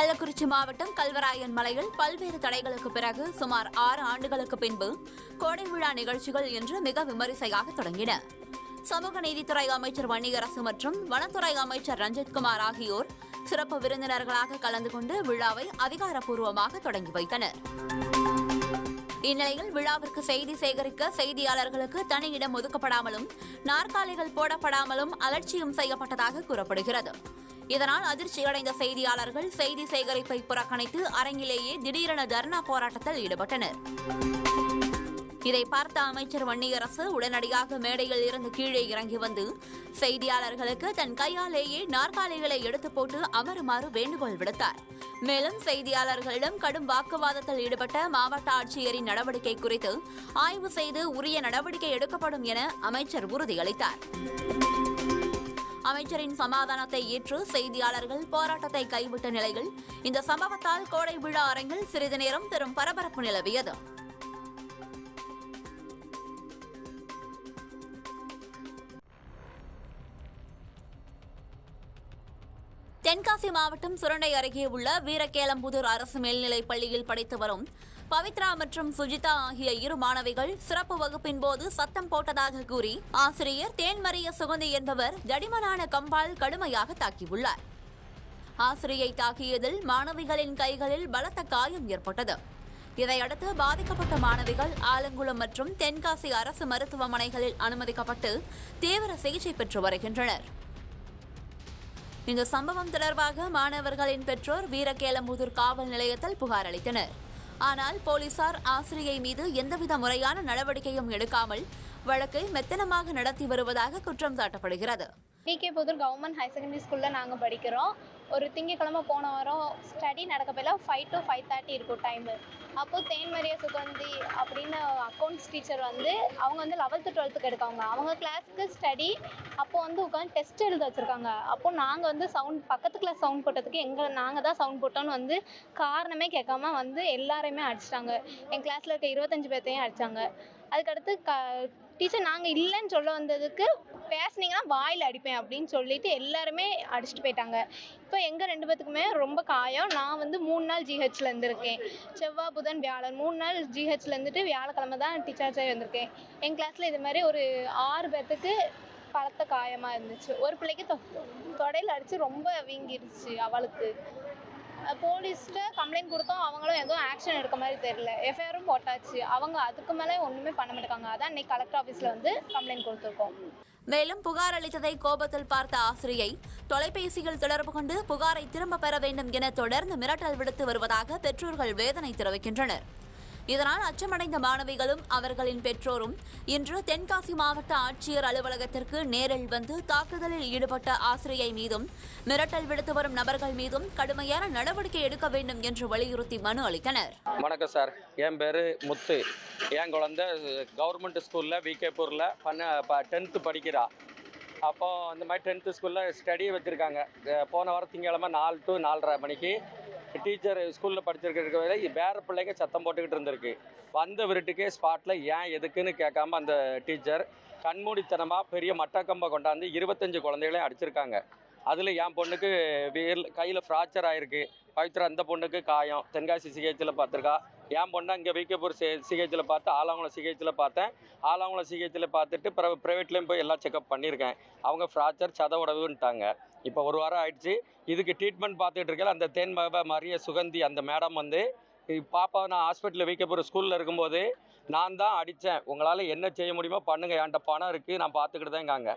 கள்ளக்குறிச்சி மாவட்டம் கல்வராயன் மலையில் பல்வேறு தடைகளுக்கு பிறகு சுமார் 6 ஆண்டுகளுக்கு பின்பு கோடை விழா நிகழ்ச்சிகள் இன்று மிக விமரிசையாக தொடங்கின. சமூக நீதித்துறை அமைச்சர் வன்னியரசு மற்றும் வனத்துறை அமைச்சர் ரஞ்சித்குமார் ஆகியோர் சிறப்பு விருந்தினர்களாக கலந்து கொண்டு விழாவை அதிகாரப்பூர்வமாக தொடங்கி வைத்தனர். இந்நிலையில் விழாவிற்கு செய்தி சேகரிக்க செய்தியாளர்களுக்கு தனி இடம் ஒதுக்கப்படாமலும் நாற்காலிகள் போடப்படாமலும் அலட்சியம் செய்யப்பட்டதாக கூறப்படுகிறது. இதனால் அதிர்ச்சியடைந்த செய்தியாளர்கள் செய்தி சேகரிப்பை புறக்கணித்து அரங்கிலேயே திடீரென தர்ணா போராட்டத்தில் ஈடுபட்டனர். இதை பார்த்த அமைச்சர் வன்னியரசு உடனடியாக மேடையில் இருந்து கீழே இறங்கி வந்து செய்தியாளர்களுக்கு தன் கையாலேயே நாற்காலிகளை எடுத்து போட்டு அமருமாறு வேண்டுகோள் விடுத்தார். மேலும் செய்தியாளர்களிடம் கடும் வாக்குவாதத்தில் ஈடுபட்ட மாவட்ட ஆட்சியரின் நடவடிக்கை குறித்து ஆய்வு செய்து உரிய நடவடிக்கை எடுக்கப்படும் என அமைச்சர் உறுதியளித்தார். அமைச்சரின் சமாதானத்தை ஏற்று செய்தியாளர்கள் போராட்டத்தை கைவிட்ட நிலையில் இந்த சம்பவத்தால் கோடை விழா அரங்கில் சிறிது நேரம் பெரும் பரபரப்பு நிலவியது. தென்காசி மாவட்டம் சுரண்டை அருகே உள்ள வீரகேளம்புதூர் அரசு மேல்நிலைப் பள்ளியில் படித்து வரும் பவித்ரா மற்றும் சுஜிதா ஆகிய 2 மாணவிகள் சிறப்பு வகுப்பின் போது சத்தம் போட்டதாக கூறி ஆசிரியர் தேன்மரிய சுகந்தி என்பவர் தடிமனான கம்பால் கடுமையாக தாக்கியுள்ளார். ஆசிரியை தாக்கியதில் மாணவிகளின் கைகளில் பலத்த காயம் ஏற்பட்டது. இதையடுத்து பாதிக்கப்பட்ட மாணவிகள் ஆலங்குளம் மற்றும் தென்காசி அரசு மருத்துவமனைகளில் அனுமதிக்கப்பட்டு தீவிர சிகிச்சை பெற்று வருகின்றனர். இந்த சம்பவம் தொடர்பாக மாணவர்களின் பெற்றோர் வீரகேளம்புதூர் காவல் நிலையத்தில் புகார் அளித்தனர். ஆனால் போலீசார் ஆசிரியை மீது எந்தவித முறையான நடவடிக்கையும் எடுக்காமல் வழக்கை மெத்தனமாக நடத்தி வருவதாக குற்றம் சாட்டப்படுகிறது. வீரகேளம்புதூர் கவர்மெண்ட் ஹையர் செகண்டரி ஸ்கூலில் நாங்கள் படிக்கிறோம். ஒரு திங்கக்கிழமை போன வாரம் ஸ்டடி நடக்கப்போல 5 to 5:30 இருக்கும் டைமு. அப்போது தேன்மரிய சுகந்தி அப்படின்னு அக்கௌண்ட்ஸ் டீச்சர் அவங்க 11th 12th எடுக்காங்க. அவங்க கிளாஸுக்கு ஸ்டடி அப்போது உட்காந்து டெஸ்ட் எழுத வச்சுருக்காங்க. அப்போது நாங்கள் சவுண்ட் பக்கத்து கிளாஸ் சவுண்ட் போட்டதுக்கு நாங்கள் தான் சவுண்ட் போட்டோன்னு காரணமே கேட்காம எல்லாரையுமே அடிச்சிட்டாங்க. என் கிளாஸில் இருக்க 25 பேர்த்தையும் அடித்தாங்க. அதுக்கடுத்து டீச்சர் நாங்கள் இல்லைன்னு சொல்ல வந்ததுக்கு பேசுனீங்கன்னா வாயில் அடிப்பேன் அப்படின்னு சொல்லிட்டு எல்லாருமே அடிச்சுட்டு போயிட்டாங்க. இப்போ எங்கள் 2 பேத்துக்குமே ரொம்ப காயம். நான் 3 நாள் ஜிஹெச்சில் இருந்திருக்கேன். செவ்வாய் புதன் வியாழன் 3 நாள் ஜிஹெச்சில் இருந்துட்டு வியாழக்கிழமை தான் டிஸ்சார்ஜ் ஆகி வந்திருக்கேன். என் கிளாஸில் இது மாதிரி ஒரு 6 பேர்த்துக்கு பலத்த காயமாக இருந்துச்சு. ஒரு பிள்ளைக்கு தொடையில் அடித்து ரொம்ப வீங்கிடுச்சு. அவளுக்கு போலீஸ்கிட்ட கம்ப்ளைண்ட் கொடுத்தோம். அவங்களும் எதுவும் ஆக்ஷன் எடுக்க மாதிரி தெரியல. எஃப்ஐஆரும் போட்டாச்சு. அவங்க அதுக்கு மேலே ஒன்றுமே பண்ண மாட்டாங்க. அதான் இன்னைக்கு கலெக்டர் ஆஃபீஸில் கம்ப்ளைண்ட் கொடுத்துருக்கோம். மேலும் புகார் அளித்ததை கோபத்தில் பார்த்த ஆசிரியை தொலைபேசியில் தொடர்பு கொண்டு புகாரை திரும்ப பெற வேண்டும் என தொடர்ந்து மிரட்டல் விடுத்து வருவதாக பெற்றோர்கள் வேதனை தெரிவிக்கின்றனர். இதனால் அச்சமடைந்த மாணவிகளும் அவர்களின் பெற்றோரும் இன்று தென்காசி மாவட்ட ஆட்சியர் அலுவலகத்திற்கு நேரில் வந்து தாக்குதலில் ஈடுபட்ட ஆசிரியை மீதும் மிரட்டல் விடுத்து வரும் நபர்கள் மீதும் கடுமையான நடவடிக்கை எடுக்க வேண்டும் என்று வலியுறுத்தி மனு அளித்தனர். வணக்கம் சார், என் பேர் முத்து. என் குழந்தை கவர்மெண்ட் ஸ்கூலில் விகேபூரில் 10th படிக்கிறா. அப்போது இந்த மாதிரி 10th ஸ்கூலில் ஸ்டடி வச்சுருக்காங்க. போன வாரம் திங்கக்கிழமை 4 to 4:30 மணிக்கு டீச்சர் ஸ்கூலில் படிச்சிருக்கிற வேலை வேறு பிள்ளைங்க சத்தம் போட்டுக்கிட்டு இருந்திருக்கு. வந்த விருட்டுக்கே ஸ்பாட்டில் ஏன் எதுக்குன்னு கேட்காம அந்த டீச்சர் கண்மூடித்தனமாக பெரிய மட்டக்கம்பை கொண்டாந்து 25 குழந்தைகளையும் அடிச்சிருக்காங்க. அதில் என் பொண்ணுக்கு கையில் ஃப்ராக்சர் ஆகிருக்கு. பவித்ரா அந்த பொண்ணுக்கு காயம் தென்காசி சிகிச்சையில் பார்த்துருக்கா. என் பொண்ணை இங்கே விகேபூர் சிகிச்சையில் பார்த்து ஆலாங்குளம் சிகிச்சையில் பார்த்தேன். ஆலாங்குளம் சிகிச்சையில் பார்த்துட்டு ப்ரைவேட்லேயும் போய் எல்லாம் செக்அப் பண்ணியிருக்கேன். அவங்க ஃப்ராக்சர் சத உடவுன்ட்டாங்க. இப்போ 1 வாரம் ஆயிடுச்சு. இதுக்கு ட்ரீட்மெண்ட் பார்த்துக்கிட்டு இருக்கல அந்த தேன்மரிய சுகந்தி அந்த மேடம் பாப்பா நான் ஹாஸ்பிட்டலில் விகேபூர் ஸ்கூலில் இருக்கும்போது நான் தான் அடித்தேன். உங்களால் என்ன செய்ய முடியுமோ பண்ணுங்கள், என்கிட்ட பணம் இருக்குது, நான் பார்த்துக்கிட்டு தான் இருக்காங்க.